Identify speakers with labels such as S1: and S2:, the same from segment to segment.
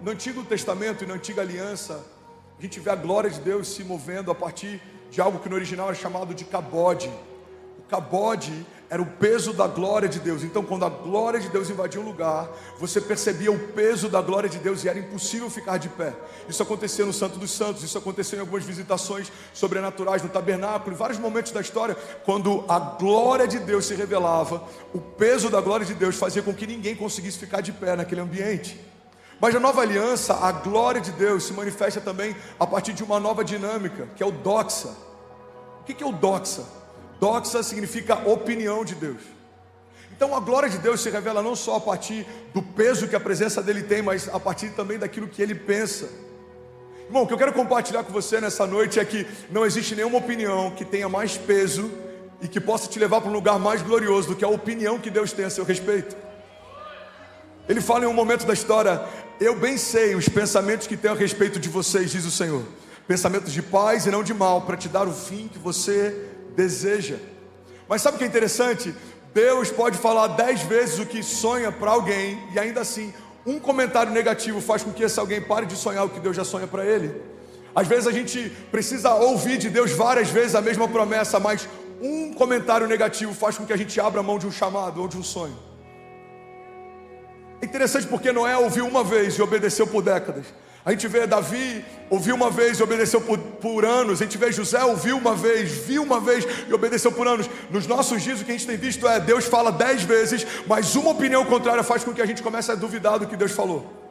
S1: no Antigo Testamento e na Antiga Aliança, a gente vê a glória de Deus se movendo a partir de algo que no original é chamado de cabode. O cabode era o peso da glória de Deus. Então, quando a glória de Deus invadia um lugar, você percebia o peso da glória de Deus e era impossível ficar de pé. Isso acontecia no Santo dos Santos, isso aconteceu em algumas visitações sobrenaturais no tabernáculo, em vários momentos da história, quando a glória de Deus se revelava, o peso da glória de Deus fazia com que ninguém conseguisse ficar de pé naquele ambiente. Mas na nova aliança, a glória de Deus se manifesta também a partir de uma nova dinâmica, que é o doxa. O que é o doxa? Doxa significa opinião de Deus. Então a glória de Deus se revela não só a partir do peso que a presença dele tem, mas a partir também daquilo que ele pensa. Irmão, o que eu quero compartilhar com você nessa noite é que não existe nenhuma opinião que tenha mais peso e que possa te levar para um lugar mais glorioso do que a opinião que Deus tem a seu respeito. Ele fala em um momento da história: eu bem sei os pensamentos que tenho a respeito de vocês, diz o Senhor, pensamentos de paz e não de mal, para te dar o fim que você deseja. Mas sabe o que é interessante? Deus pode falar 10 vezes o que sonha para alguém, e ainda assim um comentário negativo faz com que esse alguém pare de sonhar o que Deus já sonha para ele. Às vezes a gente precisa ouvir de Deus várias vezes a mesma promessa, mas um comentário negativo faz com que a gente abra a mão de um chamado ou de um sonho. É interessante porque Noé ouviu uma vez e obedeceu por décadas. A gente vê Davi, ouviu uma vez e obedeceu por anos. A gente vê José, ouviu uma vez, viu uma vez e obedeceu por anos. Nos nossos dias o que a gente tem visto é Deus fala 10 vezes, mas uma opinião contrária faz com que a gente comece a duvidar do que Deus falou.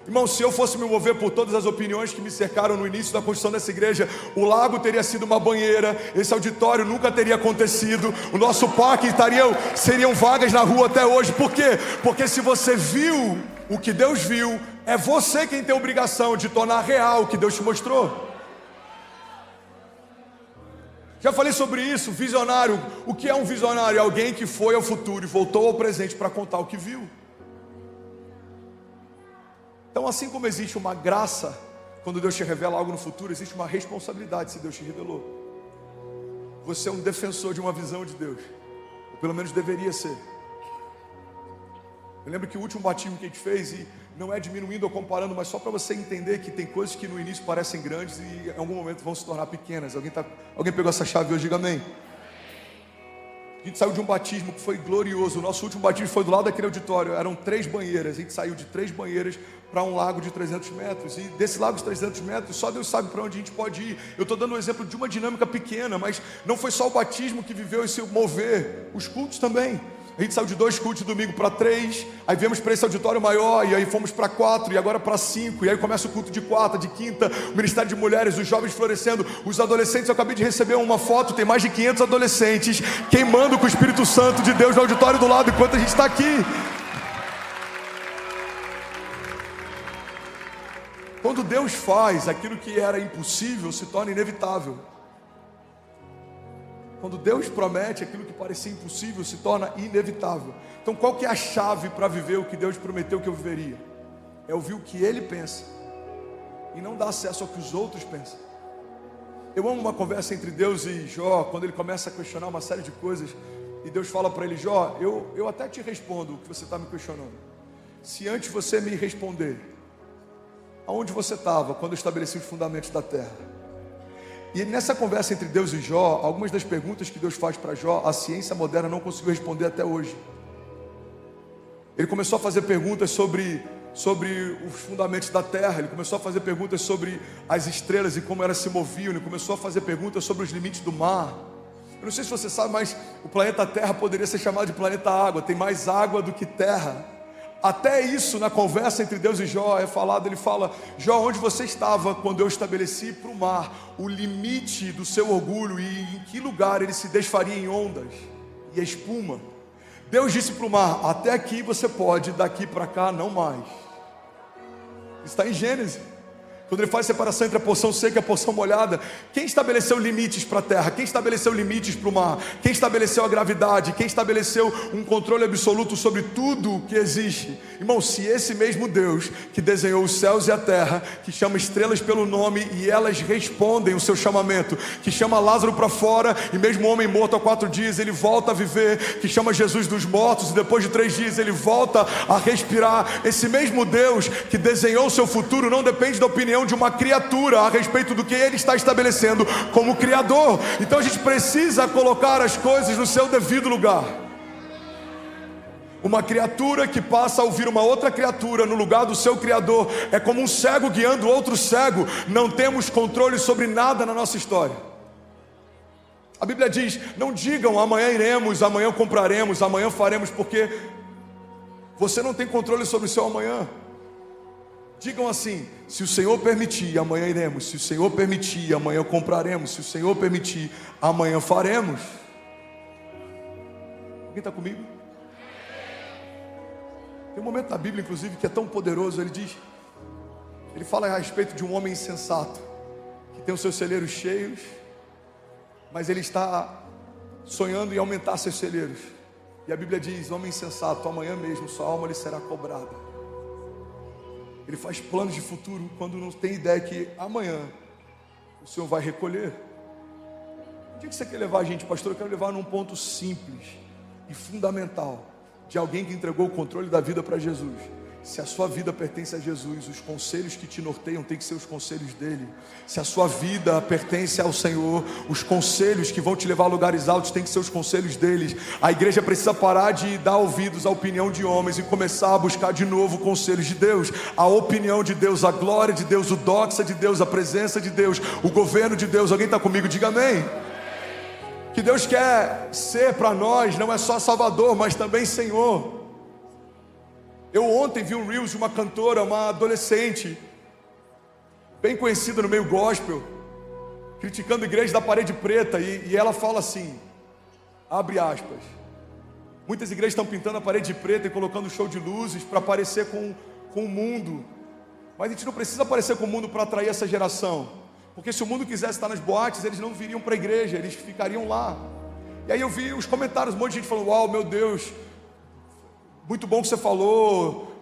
S1: Irmão, se eu fosse me mover por todas as opiniões que me cercaram no início da construção dessa igreja, o lago teria sido uma banheira, esse auditório nunca teria acontecido, o nosso parque seriam vagas na rua até hoje. Por quê? Porque se você viu o que Deus viu, é você quem tem a obrigação de tornar real o que Deus te mostrou. Já falei sobre isso, visionário. O que é um visionário? É alguém que foi ao futuro e voltou ao presente para contar o que viu. Então, assim como existe uma graça quando Deus te revela algo no futuro, existe uma responsabilidade se Deus te revelou. Você é um defensor de uma visão de Deus, ou pelo menos deveria ser. Eu lembro que o último batismo que a gente fez, e não é diminuindo ou comparando, mas só para você entender que tem coisas que no início parecem grandes e em algum momento vão se tornar pequenas. Alguém pegou essa chave hoje? Diga amém. A gente saiu de um batismo que foi glorioso. O nosso último batismo foi do lado daquele auditório. Eram 3 banheiras. A gente saiu de 3 banheiras para um lago de 300 metros. E desse lago de 300 metros, só Deus sabe para onde a gente pode ir. Eu estou dando um exemplo de uma dinâmica pequena, mas não foi só o batismo que viveu esse mover. Os cultos também. A gente saiu de 2 cultos de domingo para 3, aí viemos para esse auditório maior, e aí fomos para 4, e agora para 5, e aí começa o culto de quarta, de quinta, o ministério de mulheres, os jovens florescendo, os adolescentes. Eu acabei de receber uma foto, tem mais de 500 adolescentes queimando com o Espírito Santo de Deus no auditório do lado, enquanto a gente está aqui. Quando Deus faz, aquilo que era impossível se torna inevitável. Quando Deus promete, aquilo que parecia impossível se torna inevitável. Então qual que é a chave para viver o que Deus prometeu que eu viveria? É ouvir o que Ele pensa e não dar acesso ao que os outros pensam. Eu amo uma conversa entre Deus e Jó, quando ele começa a questionar uma série de coisas, e Deus fala para ele: Jó, eu até te respondo o que você está me questionando, se antes você me responder aonde você estava quando eu estabeleci os fundamentos da terra. E nessa conversa entre Deus e Jó, algumas das perguntas que Deus faz para Jó, a ciência moderna não conseguiu responder até hoje. Ele começou a fazer perguntas sobre os fundamentos da terra, ele começou a fazer perguntas sobre as estrelas e como elas se moviam, ele começou a fazer perguntas sobre os limites do mar. Eu não sei se você sabe, mas o planeta Terra poderia ser chamado de planeta água, tem mais água do que terra. Até isso, na conversa entre Deus e Jó é falado. Ele fala: Jó, onde você estava quando eu estabeleci para o mar o limite do seu orgulho, e em que lugar ele se desfaria em ondas e espuma? Deus disse para o mar: até aqui você pode, daqui para cá não mais. Está em Gênesis. Quando ele faz separação entre a porção seca e a porção molhada, quem estabeleceu limites para a terra? Quem estabeleceu limites para o mar? Quem estabeleceu a gravidade? Quem estabeleceu um controle absoluto sobre tudo que existe? Irmão, se esse mesmo Deus que desenhou os céus e a terra, que chama estrelas pelo nome e elas respondem o seu chamamento, que chama Lázaro para fora e mesmo o homem morto há 4 dias ele volta a viver, que chama Jesus dos mortos e depois de 3 dias ele volta a respirar, esse mesmo Deus que desenhou o seu futuro não depende da opinião de uma criatura a respeito do que ele está estabelecendo como criador. Então a gente precisa colocar as coisas no seu devido lugar. Uma criatura que passa a ouvir uma outra criatura no lugar do seu criador é como um cego guiando outro cego. Não temos controle sobre nada na nossa história. A Bíblia diz: não digam amanhã iremos, amanhã compraremos, amanhã faremos, porque você não tem controle sobre o seu amanhã. Digam assim: se o Senhor permitir, amanhã iremos. Se o Senhor permitir, amanhã compraremos. Se o Senhor permitir, amanhã faremos. Alguém está comigo? Tem um momento na Bíblia, inclusive, que é tão poderoso. Ele fala a respeito de um homem insensato, que tem os seus celeiros cheios, mas ele está sonhando em aumentar seus celeiros. E a Bíblia diz: homem insensato, amanhã mesmo sua alma lhe será cobrada. Ele faz planos de futuro quando não tem ideia que amanhã o Senhor vai recolher. Onde é que você quer levar a gente, pastor? Eu quero levar num ponto simples e fundamental de alguém que entregou o controle da vida para Jesus. Se a sua vida pertence a Jesus, os conselhos que te norteiam tem que ser os conselhos dele. Se a sua vida pertence ao Senhor, os conselhos que vão te levar a lugares altos tem que ser os conselhos deles. A igreja precisa parar de dar ouvidos à opinião de homens e começar a buscar de novo conselhos de Deus. A opinião de Deus, a glória de Deus, o doxa de Deus, a presença de Deus, o governo de Deus. Alguém está comigo? Diga amém. Que Deus quer ser para nós não é só Salvador, mas também Senhor. Eu ontem vi um Reels de uma cantora, uma adolescente, bem conhecida no meio gospel, criticando a igreja da parede preta, e ela fala assim, abre aspas: muitas igrejas estão pintando a parede preta e colocando show de luzes para parecer com o mundo, mas a gente não precisa parecer com o mundo para atrair essa geração, porque se o mundo quisesse estar nas boates, eles não viriam para a igreja, eles ficariam lá. E aí eu vi os comentários, um monte de gente falando: uau, meu Deus, muito bom que você falou,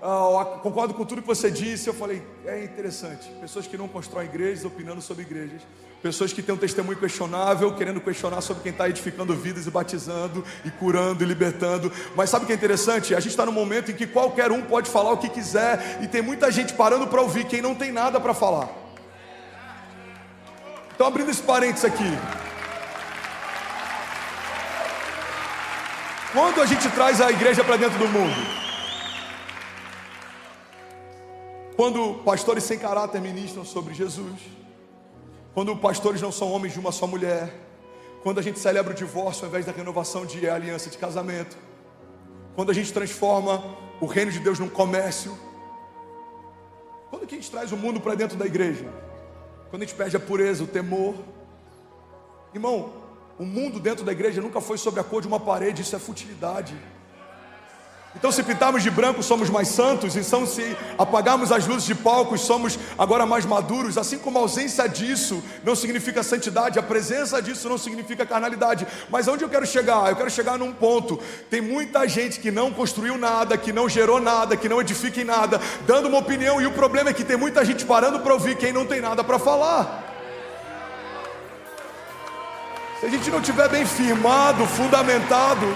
S1: concordo com tudo que você disse. Eu falei: é interessante, pessoas que não constroem igrejas opinando sobre igrejas, pessoas que têm um testemunho questionável, querendo questionar sobre quem está edificando vidas e batizando, e curando e libertando. Mas sabe o que é interessante? A gente está num momento em que qualquer um pode falar o que quiser, e tem muita gente parando para ouvir quem não tem nada para falar. Então, abrindo esse parênteses aqui, quando a gente traz a igreja para dentro do mundo, quando pastores sem caráter ministram sobre Jesus, quando pastores não são homens de uma só mulher, quando a gente celebra o divórcio ao invés da renovação de aliança de casamento, quando a gente transforma o reino de Deus num comércio, quando que a gente traz o mundo para dentro da igreja? Quando a gente perde a pureza, o temor. Irmão, o mundo dentro da igreja nunca foi sobre a cor de uma parede, isso é futilidade. Então, se pintarmos de branco, somos mais santos. Então, se apagarmos as luzes de palcos, somos agora mais maduros. Assim como a ausência disso não significa santidade, a presença disso não significa carnalidade. Mas onde eu quero chegar? Eu quero chegar num ponto: tem muita gente que não construiu nada, que não gerou nada, que não edifica em nada, dando uma opinião, e o problema é que tem muita gente parando para ouvir quem não tem nada para falar. Se a gente não estiver bem firmado, fundamentado,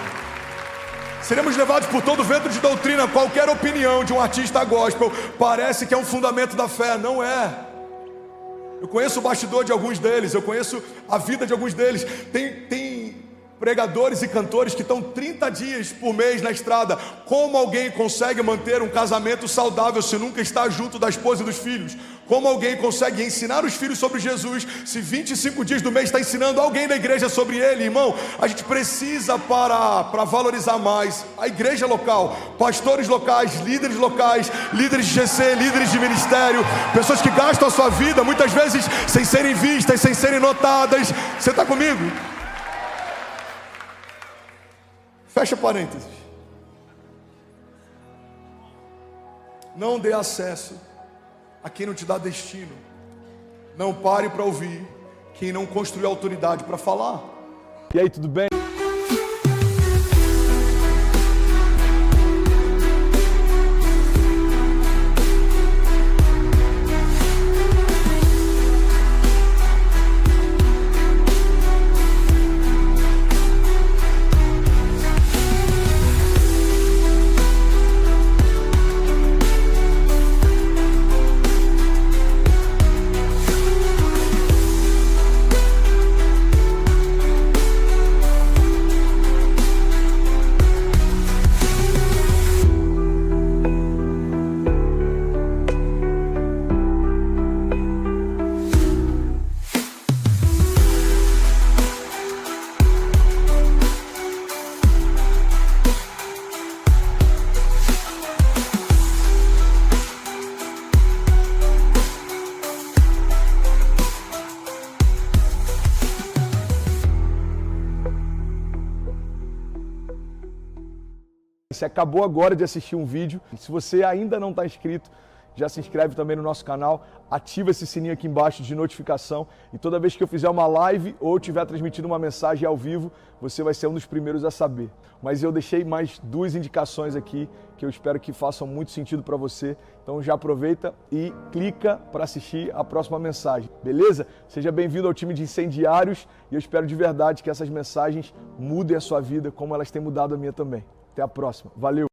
S1: seremos levados por todo vento de doutrina. Qualquer opinião de um artista gospel parece que é um fundamento da fé, não é. Eu conheço o bastidor de alguns deles, eu conheço a vida de alguns deles. Tem pregadores e cantores que estão 30 dias por mês na estrada. Como alguém consegue manter um casamento saudável se nunca está junto da esposa e dos filhos? Como alguém consegue ensinar os filhos sobre Jesus se 25 dias do mês está ensinando alguém da igreja sobre ele? Irmão, a gente precisa parar para valorizar mais a igreja local, pastores locais, líderes de GC, líderes de ministério, pessoas que gastam a sua vida muitas vezes sem serem vistas, sem serem notadas. Você está comigo? Fecha parênteses. Não dê acesso a quem não te dá destino. Não pare para ouvir quem não construiu autoridade para falar.
S2: E aí, tudo bem? Você acabou agora de assistir um vídeo. Se você ainda não está inscrito, já se inscreve também no nosso canal, ativa esse sininho aqui embaixo de notificação e toda vez que eu fizer uma live ou estiver transmitindo uma mensagem ao vivo, você vai ser um dos primeiros a saber. Mas eu deixei mais 2 indicações aqui que eu espero que façam muito sentido para você. Então já aproveita e clica para assistir a próxima mensagem, beleza? Seja bem-vindo ao time de incendiários e eu espero de verdade que essas mensagens mudem a sua vida como elas têm mudado a minha também. Até a próxima. Valeu!